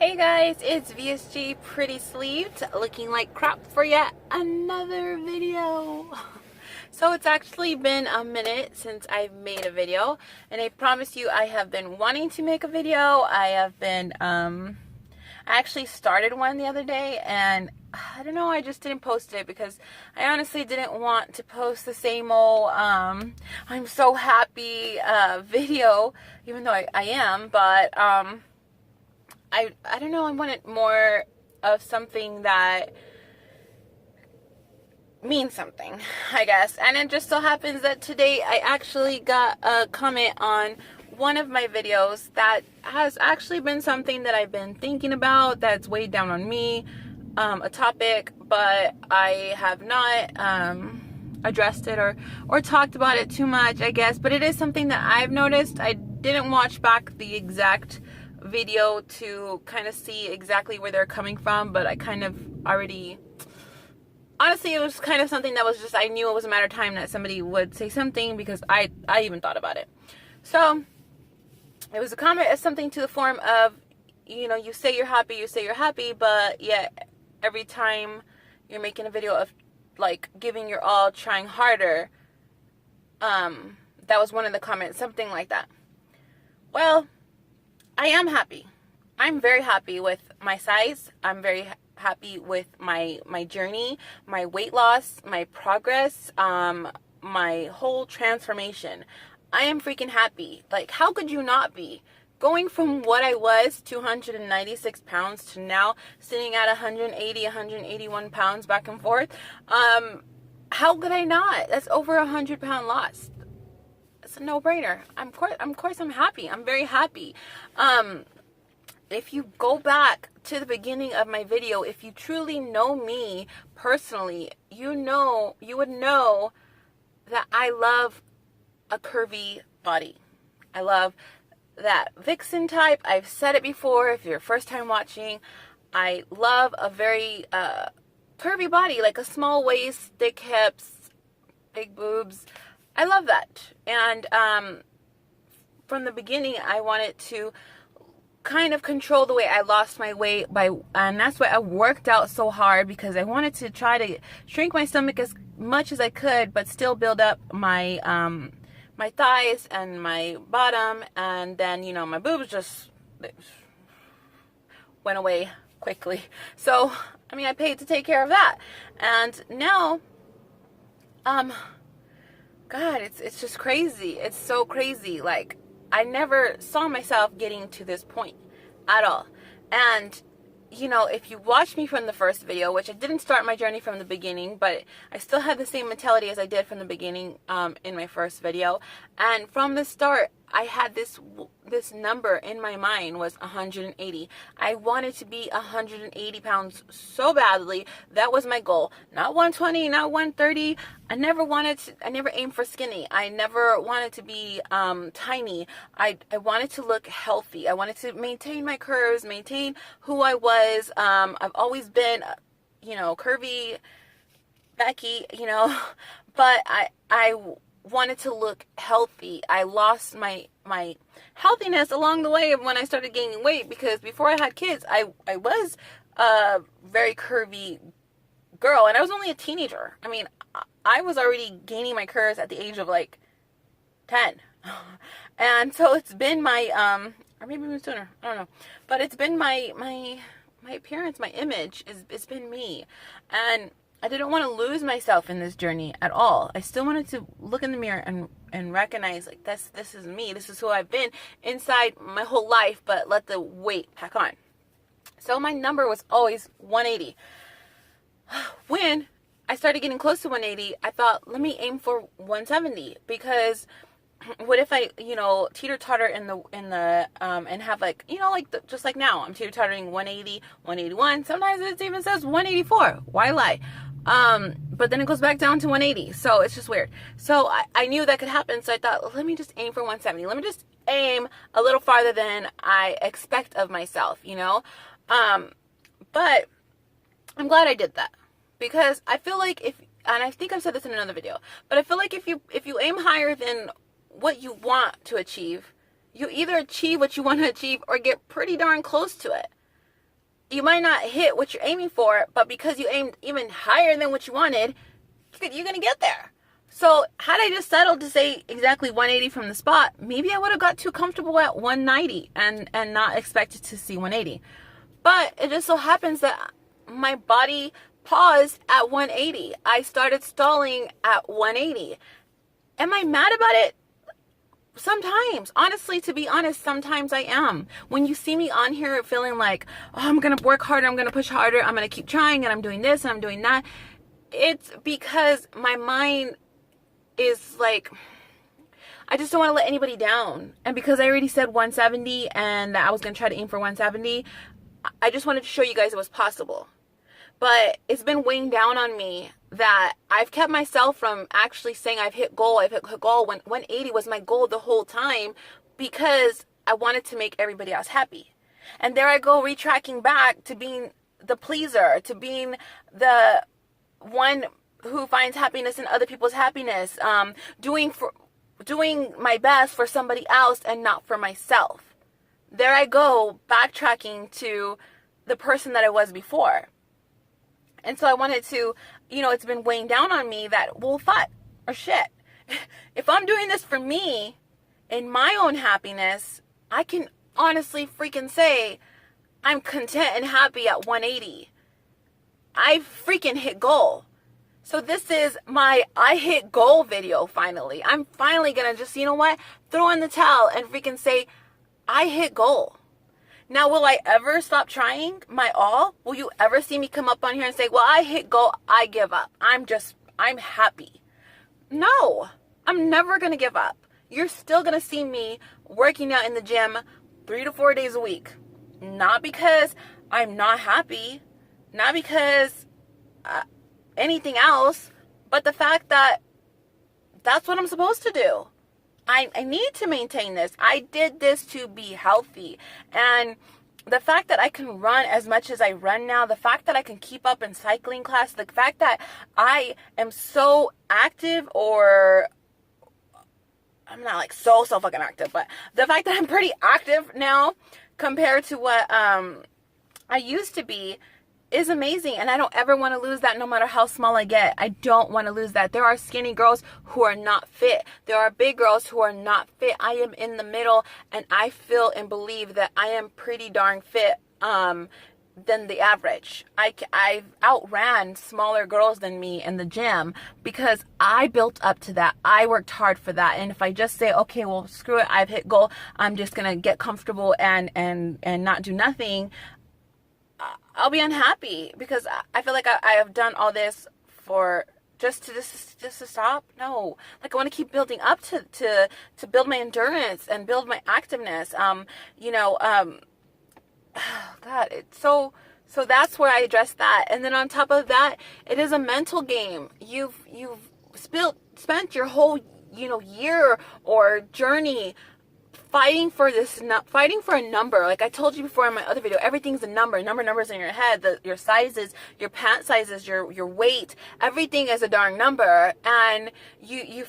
Hey guys, it's VSG Pretty Sleeved, looking like crap for yet another video. So it's actually been a minute since I've made a video, and I promise you I have been wanting to make a video. I actually started one the other day, and I don't know, I just didn't post it because I honestly didn't want to post the same old I'm so happy video, even though I am, but I don't know, I wanted more of something that means something, I guess. And it just so happens that today I actually got a comment on one of my videos that has actually been something that I've been thinking about, that's weighed down on me, a topic, but I have not addressed it or talked about it too much, I guess. But it is something that I've noticed. I didn't watch back the exact video to kind of see exactly where they're coming from, but I kind of already, honestly, it was kind of something that was just, I knew it was a matter of time that somebody would say something, because I even thought about it. So it was a comment as something to the form of, you know, you say you're happy, but yet every time you're making a video of like giving your all, trying harder, that was one of the comments, something like that. Well, I am happy. I'm very happy with my size. I'm very happy with my journey, my weight loss, my progress, my whole transformation. I am freaking happy. Like, how could you not be? Going from what I was, 296 pounds, to now sitting at 180, 181 pounds back and forth. How could I not? That's over 100-pound loss. It's a no-brainer. Of course I'm happy. I'm very happy. If you go back to the beginning of my video, if you truly know me personally, you would know that I love a curvy body. I love that vixen type. I've said it before. If you're first time watching, I love a very curvy body, like a small waist, thick hips, big boobs. I love that. And from the beginning, I wanted to kind of control the way I lost my weight and that's why I worked out so hard, because I wanted to try to shrink my stomach as much as I could, but still build up my my thighs and my bottom, and then, you know, my boobs just went away quickly. So, I mean, I paid to take care of that. And now, God, it's just crazy. It's so crazy. Like, I never saw myself getting to this point at all. And, you know, if you watched me from the first video, which I didn't start my journey from the beginning, but I still had the same mentality as I did from the beginning in my first video. And from the start, I had this number in my mind was 180. I wanted to be 180 pounds so badly. That was my goal. Not 120, not 130. I never aimed for skinny. I never wanted to be tiny. I wanted to look healthy. I wanted to maintain my curves, maintain who I was. I've always been, you know, curvy Becky, you know, but I wanted to look healthy. I lost my healthiness along the way when I started gaining weight, because before I had kids, I was a very curvy girl, and I was only a teenager. I mean, I was already gaining my curves at the age of like 10. And so it's been my or maybe even sooner, I don't know, but it's been my appearance, my image, it's been me. And I didn't want to lose myself in this journey at all. I still wanted to look in the mirror and recognize, like, this is me. This is who I've been inside my whole life, but let the weight pack on. So my number was always 180. When I started getting close to 180, I thought, let me aim for 170, because what if I, you know, teeter-totter in the and have, like, you know, like just like now, I'm teeter-tottering 180, 181. Sometimes it even says 184. Why lie? But then it goes back down to 180. So it's just weird. So I knew that could happen. So I thought, let me just aim for 170. Let me just aim a little farther than I expect of myself, you know? But I'm glad I did that, because I feel like and I think I've said this in another video, but I feel like if you aim higher than what you want to achieve, you either achieve what you want to achieve or get pretty darn close to it. you might not hit what you're aiming for, but because you aimed even higher than what you wanted, you're going to get there. So had I just settled to say exactly 180 from the spot, maybe I would have got too comfortable at 190 and not expected to see 180. But it just so happens that my body paused at 180. I started stalling at 180. Am I mad about it? Sometimes. Honestly, to be honest, sometimes I am. When you see me on here feeling like, oh, I'm going to work harder, I'm going to push harder, I'm going to keep trying, and I'm doing this and I'm doing that, it's because my mind is like, I just don't want to let anybody down. And because I already said 170 and I was going to try to aim for 170, I just wanted to show you guys it was possible. But it's been weighing down on me that I've kept myself from actually saying I've hit goal when 180 was my goal the whole time, because I wanted to make everybody else happy. And there I go, retracking back to being the pleaser, to being the one who finds happiness in other people's happiness, doing my best for somebody else and not for myself. There I go, backtracking to the person that I was before. And so I wanted to, it's been weighing down on me that, well, fuck, or shit. If I'm doing this for me, in my own happiness, I can honestly freaking say I'm content and happy at 180. I freaking hit goal. So this is my I hit goal video finally. I'm finally going to just, throw in the towel and freaking say I hit goal. Now, will I ever stop trying my all? Will you ever see me come up on here and say, well, I hit goal, I give up. I'm happy. No, I'm never going to give up. You're still going to see me working out in the gym 3 to 4 days a week. Not because I'm not happy, not because anything else, but the fact that that's what I'm supposed to do. I need to maintain this. I did this to be healthy. And the fact that I can run as much as I run now, the fact that I can keep up in cycling class, the fact that I am so active, or I'm not like so fucking active, but the fact that I'm pretty active now compared to what I used to be is amazing. And I don't ever want to lose that, no matter how small I get. I don't want to lose that. There are skinny girls who are not fit. There are big girls who are not fit. I am in the middle, and I feel and believe that I am pretty darn fit than the average. I've outran smaller girls than me in the gym because I built up to that. I worked hard for that. And if I just say, okay, well, screw it, I've hit goal, I'm just going to get comfortable and not do nothing, I'll be unhappy, because I feel like I have done all this for just to stop. No, like I want to keep building up to build my endurance and build my activeness. God, it's so that's where I address that. And then on top of that, it is a mental game. You've spent your whole year or journey fighting for a number. Like I told you before in my other video, everything's a numbers in your head, your sizes, your pant sizes, your weight, everything is a darn number. And you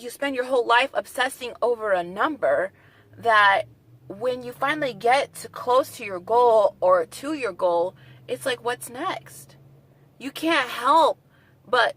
spend your whole life obsessing over a number, that when you finally get close to your goal or to your goal, it's like, what's next? You can't help but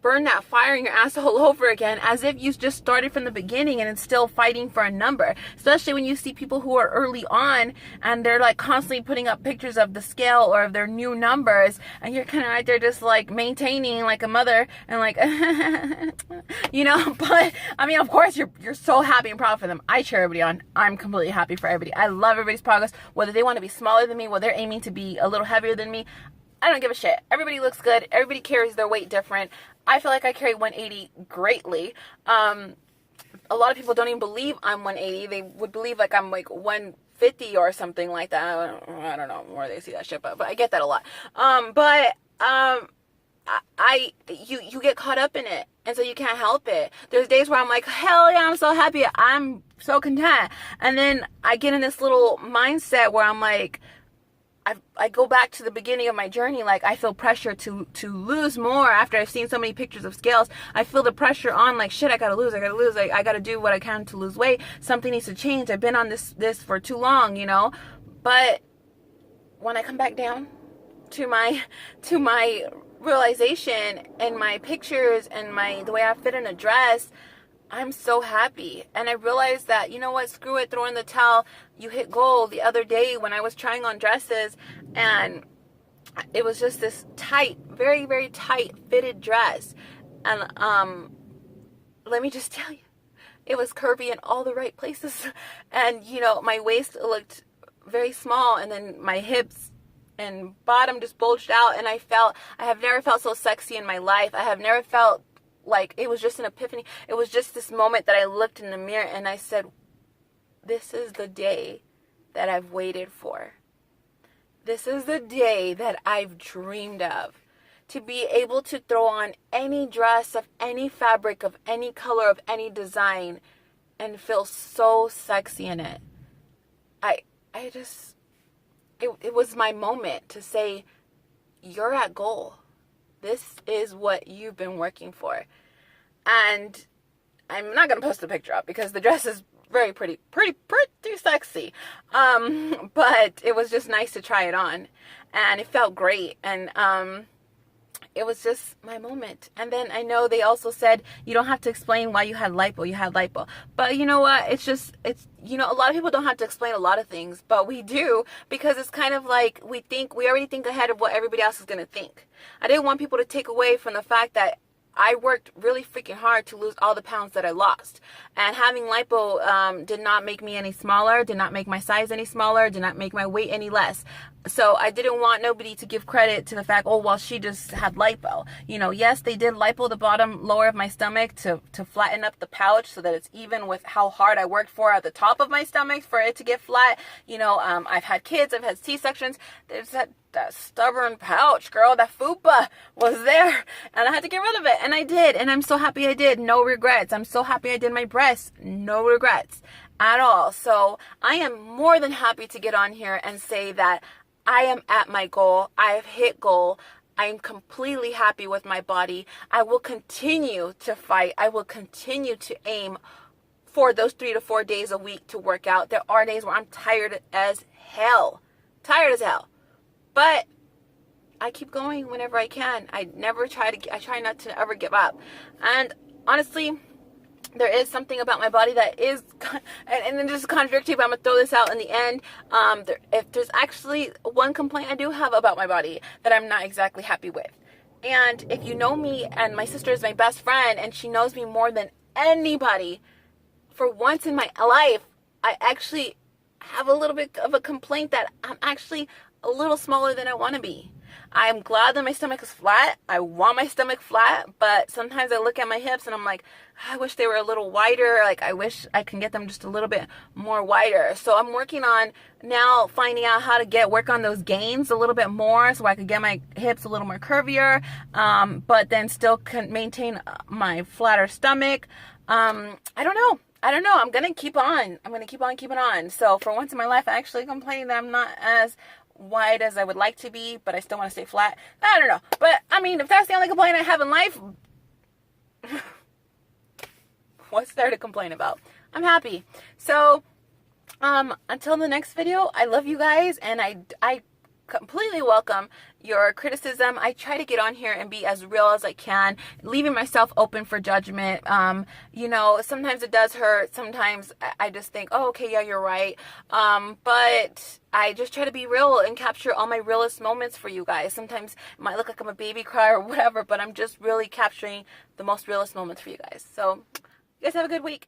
burn that fire in your ass all over again, as if you just started from the beginning and it's still fighting for a number. Especially when you see people who are early on and they're like constantly putting up pictures of the scale or of their new numbers, and you're kind of right there just like maintaining like a mother and like but I mean, of course you're so happy and proud for them. I cheer everybody on. I'm completely happy for everybody. I love everybody's progress, whether they want to be smaller than me, whether they're aiming to be a little heavier than me. I don't give a shit. Everybody looks good. Everybody carries their weight different. I feel like I carry 180 greatly. A lot of people don't even believe I'm 180. They would believe like I'm like 150 or something like that. I don't know where they see that shit, but I get that a lot. You get caught up in it, and so you can't help it. There's days where I'm like, hell yeah, I'm so happy, I'm so content. And then I get in this little mindset where I'm like, I go back to the beginning of my journey. Like I feel pressure to lose more after I've seen so many pictures of scales. I feel the pressure on, like, shit, I gotta lose. I gotta do what I can to lose weight. Something needs to change. I've been on this for too long, But when I come back down to my realization and my pictures and the way I fit in a dress, I'm so happy. And I realized that, you know what, screw it, throw in the towel. You hit goal. The other day when I was trying on dresses, and it was just this tight, very, very tight fitted dress. And let me just tell you, it was curvy in all the right places. And, you know, my waist looked very small, and then my hips and bottom just bulged out, and I have never felt so sexy in my life. I have never felt like, it was just an epiphany. It was just this moment that I looked in the mirror and I said, this is the day that I've waited for. This is the day that I've dreamed of. To be able to throw on any dress of any fabric, of any color, of any design, and feel so sexy in it. It was my moment to say, you're at goal. This is what you've been working for. And I'm not going to post the picture up because the dress is very pretty sexy. But it was just nice to try it on, and it felt great. And, it was just my moment. And then I know they also said you don't have to explain why you had lipo. But you know what? It's you know, a lot of people don't have to explain a lot of things, but we do, because it's kind of like we already think ahead of what everybody else is going to think. I didn't want people to take away from the fact that I worked really freaking hard to lose all the pounds that I lost. And having lipo did not make me any smaller, did not make my size any smaller, did not make my weight any less. So I didn't want nobody to give credit to the fact, oh, well, she just had lipo. You know, yes, they did lipo the bottom lower of my stomach to flatten up the pouch so that it's even with how hard I worked for at the top of my stomach for it to get flat. You know, I've had kids, I've had C-sections. There's that stubborn pouch, girl, that fupa was there, and I had to get rid of it, and I did, and I'm so happy I did. No regrets. I'm so happy I did my breasts. No regrets at all. So I am more than happy to get on here and say that I am at my goal. I have hit goal. I am completely happy with my body. I will continue to fight. I will continue to aim for those 3 to 4 days a week to work out. There are days where I'm tired as hell. But I keep going whenever I can. I try not to ever give up. And honestly, there is something about my body that is, and then just contradictory, but I'm going to throw this out in the end. If there's actually one complaint I do have about my body that I'm not exactly happy with. And if you know me, and my sister is my best friend, and she knows me more than anybody, for once in my life, I actually have a little bit of a complaint that I'm actually a little smaller than I want to be. I'm glad that my stomach is flat. I want my stomach flat, but sometimes I look at my hips and I'm like, I wish they were a little wider. Like, I wish I can get them just a little bit more wider. So I'm working on now finding out how to work on those gains a little bit more so I could get my hips a little more curvier, but then still can maintain my flatter stomach. I don't know. I'm going to keep on. I'm going to keep on keeping on. So for once in my life, I actually complain that I'm not as wide as I would like to be, but I still want to stay flat. I don't know. But, I mean, if that's the only complaint I have in life, what's there to complain about? I'm happy. So, until the next video, I love you guys, and I completely welcome your criticism. I try to get on here and be as real as I can, leaving myself open for judgment. You know, sometimes it does hurt. Sometimes I just think, oh, okay, yeah, you're right. But I just try to be real and capture all my realest moments for you guys. Sometimes it might look like I'm a baby cry or whatever, but I'm just really capturing the most realest moments for you guys. So, you guys have a good week.